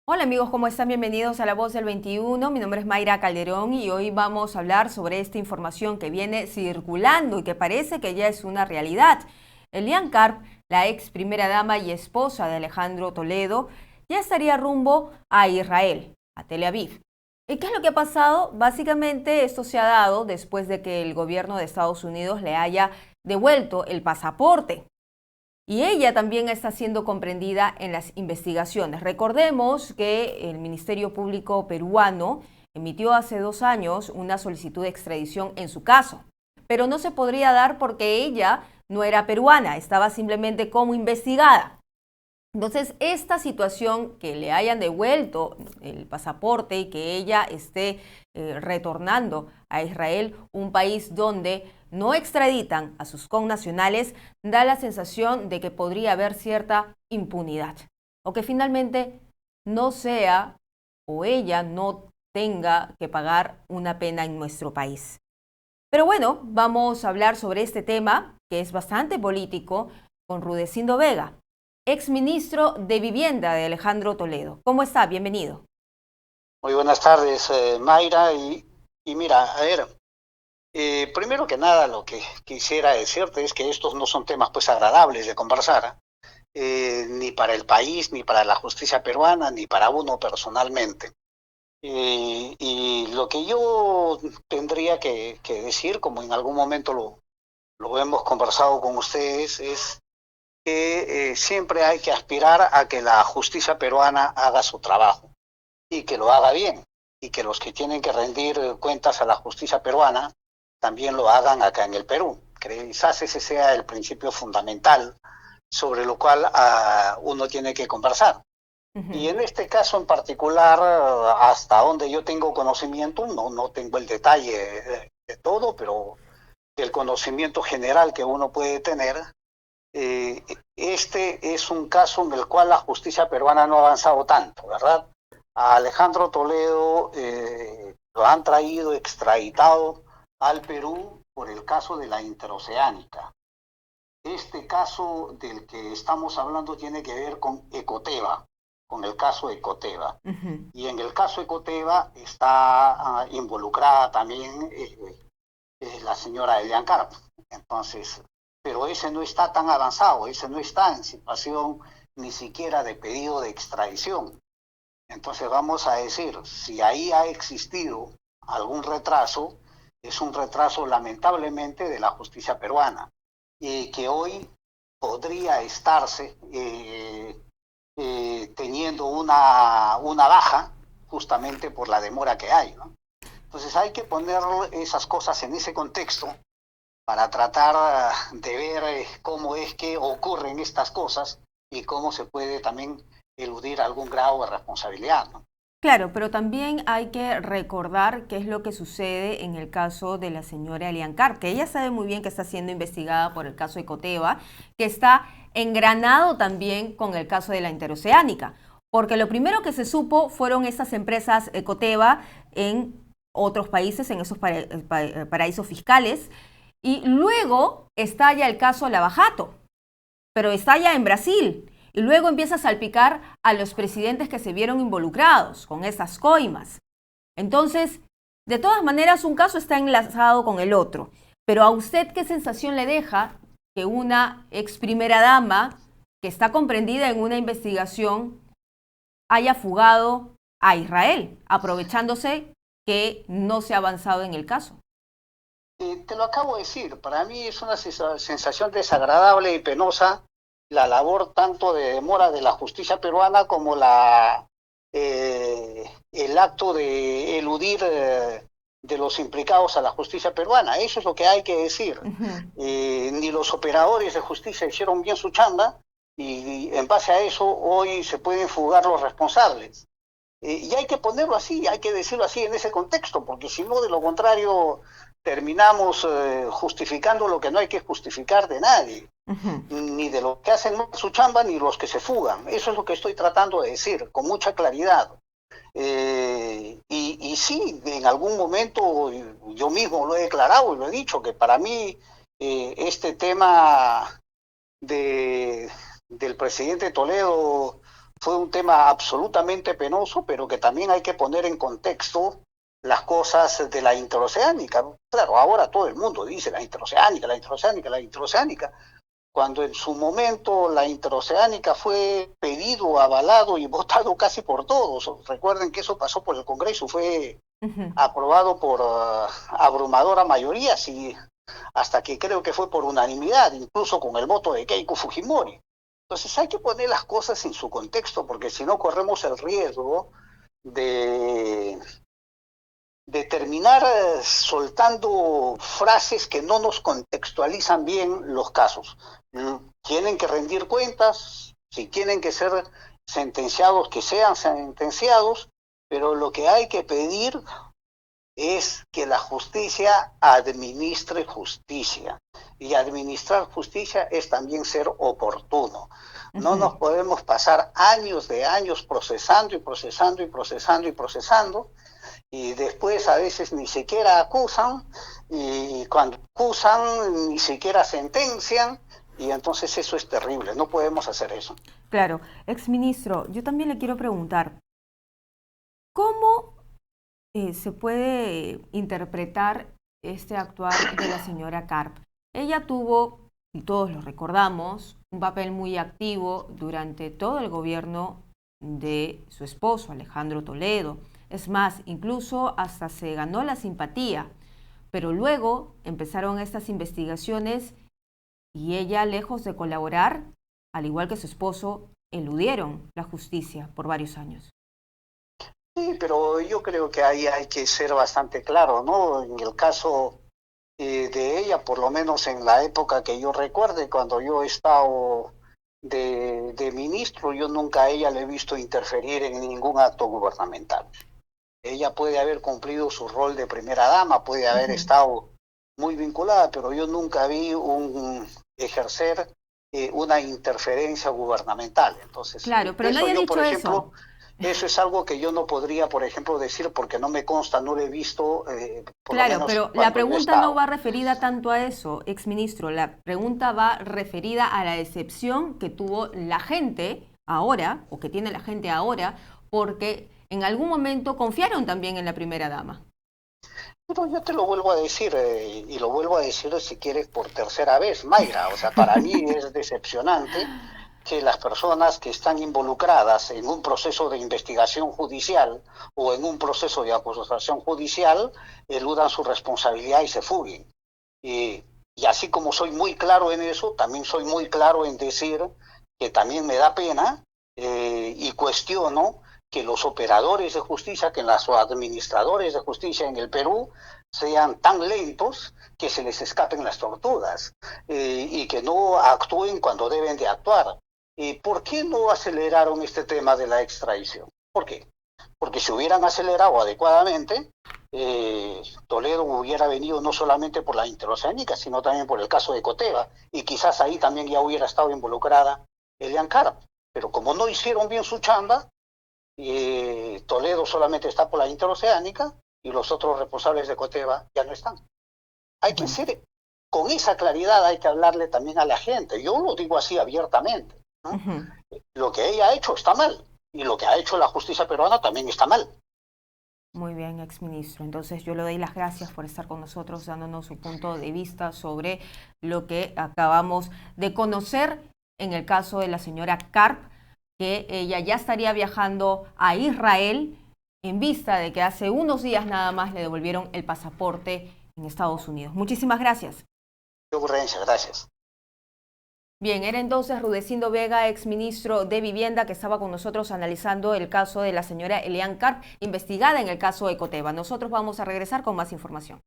Hola amigos, ¿cómo están? Bienvenidos a La Voz del 21. Mi nombre es Mayra Calderón y hoy vamos a hablar sobre esta información que viene circulando y que parece que ya es una realidad. Elian Karp, la ex primera dama y esposa de Alejandro Toledo, ya estaría rumbo a Israel, a Tel Aviv. ¿Y qué es lo que ha pasado? Básicamente esto se ha dado después de que el gobierno de Estados Unidos le haya devuelto el pasaporte. Y ella también está siendo comprendida en las investigaciones. Recordemos que el Ministerio Público peruano emitió hace 2 años una solicitud de extradición en su caso, pero no se podría dar porque ella no era peruana, estaba simplemente como investigada. Entonces, esta situación que le hayan devuelto el pasaporte y que ella esté retornando a Israel, un país donde no extraditan a sus connacionales, da la sensación de que podría haber cierta impunidad o que finalmente no sea o ella no tenga que pagar una pena en nuestro país. Pero bueno, vamos a hablar sobre este tema que es bastante político con Rudecindo Vega, ex ministro de Vivienda de Alejandro Toledo. ¿Cómo está? Bienvenido. Muy buenas tardes, Mayra. Y mira, a ver, primero que nada lo que quisiera decirte es que estos no son temas pues agradables de conversar, ni para el país, ni para la justicia peruana, ni para uno personalmente. Y lo que yo tendría que decir, como en algún momento lo hemos conversado con ustedes, es que siempre hay que aspirar a que la justicia peruana haga su trabajo y que lo haga bien, y que los que tienen que rendir cuentas a la justicia peruana también lo hagan acá en el Perú. Quizás ese sea el principio fundamental sobre lo cual uno tiene que conversar. Y en este caso en particular, hasta donde yo tengo conocimiento, no tengo el detalle de todo, pero el conocimiento general que uno puede tener, este es un caso en el cual la justicia peruana no ha avanzado tanto, ¿verdad? A Alejandro Toledo lo han traído extraditado al Perú por el caso de la interoceánica. Este caso del que estamos hablando tiene que ver con Ecoteva, con el caso Ecoteva. Y en el caso Ecoteva está involucrada también la señora Elian Carp. Entonces, pero ese no está tan avanzado, ese no está en situación ni siquiera de pedido de extradición. Entonces vamos a decir, si ahí ha existido algún retraso, es un retraso lamentablemente de la justicia peruana, y que hoy podría estarse teniendo una baja justamente por la demora que hay, ¿no? Entonces hay que poner esas cosas en ese contexto para tratar de ver cómo es que ocurren estas cosas y cómo se puede también eludir algún grado de responsabilidad, ¿no? Claro, pero también hay que recordar qué es lo que sucede en el caso de la señora Elian Carp, que ella sabe muy bien que está siendo investigada por el caso Ecoteva, que está engranado también con el caso de la interoceánica, porque lo primero que se supo fueron esas empresas Ecoteva en otros países, en esos paraísos fiscales, y luego estalla el caso Lavajato, pero estalla en Brasil. Y luego empieza a salpicar a los presidentes que se vieron involucrados con esas coimas. Entonces, de todas maneras, un caso está enlazado con el otro. Pero a usted, ¿qué sensación le deja que una ex primera dama que está comprendida en una investigación haya fugado a Israel, aprovechándose que no se ha avanzado en el caso? Te lo acabo de decir, para mí es una sensación desagradable y penosa la labor tanto de demora de la justicia peruana como el acto de eludir de los implicados a la justicia peruana. Eso es lo que hay que decir. Ni los operadores de justicia hicieron bien su chamba y en base a eso hoy se pueden fugar los responsables. Y hay que ponerlo así, hay que decirlo así en ese contexto, porque si no, de lo contrario, terminamos justificando lo que no hay que justificar de nadie, ni de los que hacen su chamba, ni los que se fugan. Eso es lo que estoy tratando de decir, con mucha claridad. Y sí, en algún momento yo mismo lo he declarado y lo he dicho, que para mí este tema del presidente Toledo fue un tema absolutamente penoso, pero que también hay que poner en contexto las cosas de la interoceánica. Claro, ahora todo el mundo dice la interoceánica, la interoceánica, la interoceánica, cuando en su momento la interoceánica fue pedido, avalado y votado casi por todos. Recuerden que eso pasó por el Congreso, fue aprobado por abrumadora mayoría, sí, hasta que creo que fue por unanimidad, incluso con el voto de Keiko Fujimori. Entonces hay que poner las cosas en su contexto, porque si no corremos el riesgo de, de terminar soltando frases que no nos contextualizan bien los casos. Tienen que rendir cuentas, si tienen que ser sentenciados, que sean sentenciados, pero lo que hay que pedir es que la justicia administre justicia. Y administrar justicia es también ser oportuno. No nos podemos pasar años de años procesando y procesando y procesando y procesando, y después a veces ni siquiera acusan, y cuando acusan ni siquiera sentencian, y entonces eso es terrible, no podemos hacer eso. Claro, exministro, yo también le quiero preguntar, ¿cómo se puede interpretar este actuar de la señora Karp? Ella tuvo, y todos lo recordamos, un papel muy activo durante todo el gobierno de su esposo, Alejandro Toledo. Es más, incluso hasta se ganó la simpatía, pero luego empezaron estas investigaciones y ella, lejos de colaborar, al igual que su esposo, eludieron la justicia por varios años. Sí, pero yo creo que ahí hay que ser bastante claro, ¿no? En el caso de ella, por lo menos en la época que yo recuerde, cuando yo he estado de ministro, yo nunca a ella le he visto interferir en ningún acto gubernamental. Ella puede haber cumplido su rol de primera dama, puede haber estado muy vinculada, pero yo nunca vi ejercer una interferencia gubernamental. Entonces, claro, pero nadie ha dicho por ejemplo, eso. Eso es algo que yo no podría, por ejemplo, decir porque no me consta, no lo he visto. Claro, pero la pregunta no va referida tanto a eso, exministro. La pregunta va referida a la decepción que tuvo la gente ahora, o que tiene la gente ahora, porque en algún momento confiaron también en la primera dama. Pero yo te lo vuelvo a decir, y lo vuelvo a decir si quieres por tercera vez, Mayra. O sea, para mí es decepcionante que las personas que están involucradas en un proceso de investigación judicial o en un proceso de acusación judicial eludan su responsabilidad y se fuguen. Y así como soy muy claro en eso, también soy muy claro en decir que también me da pena y cuestiono que los operadores de justicia, que los administradores de justicia en el Perú sean tan lentos que se les escapen las tortugas y que no actúen cuando deben de actuar. ¿Por qué no aceleraron este tema de la extradición? ¿Por qué? Porque si hubieran acelerado adecuadamente, Toledo hubiera venido no solamente por la interoceánica, sino también por el caso de Ecoteva, y quizás ahí también ya hubiera estado involucrada Elian Karp. Pero como no hicieron bien su chamba, Toledo solamente está por la interoceánica y los otros responsables de Ecoteva ya no están. Hay que ser, con esa claridad hay que hablarle también a la gente. Yo lo digo así abiertamente, ¿no? Lo que ella ha hecho está mal y lo que ha hecho la justicia peruana también está mal. Muy bien, exministro. Entonces yo le doy las gracias por estar con nosotros dándonos su punto de vista sobre lo que acabamos de conocer en el caso de la señora Karp, que ella ya estaría viajando a Israel en vista de que hace unos días nada más le devolvieron el pasaporte en Estados Unidos. Muchísimas gracias. Qué ocurrencia, gracias. Bien, era entonces Rudecindo Vega, exministro de Vivienda, que estaba con nosotros analizando el caso de la señora Elian Karp, investigada en el caso Ecoteva. Nosotros vamos a regresar con más información.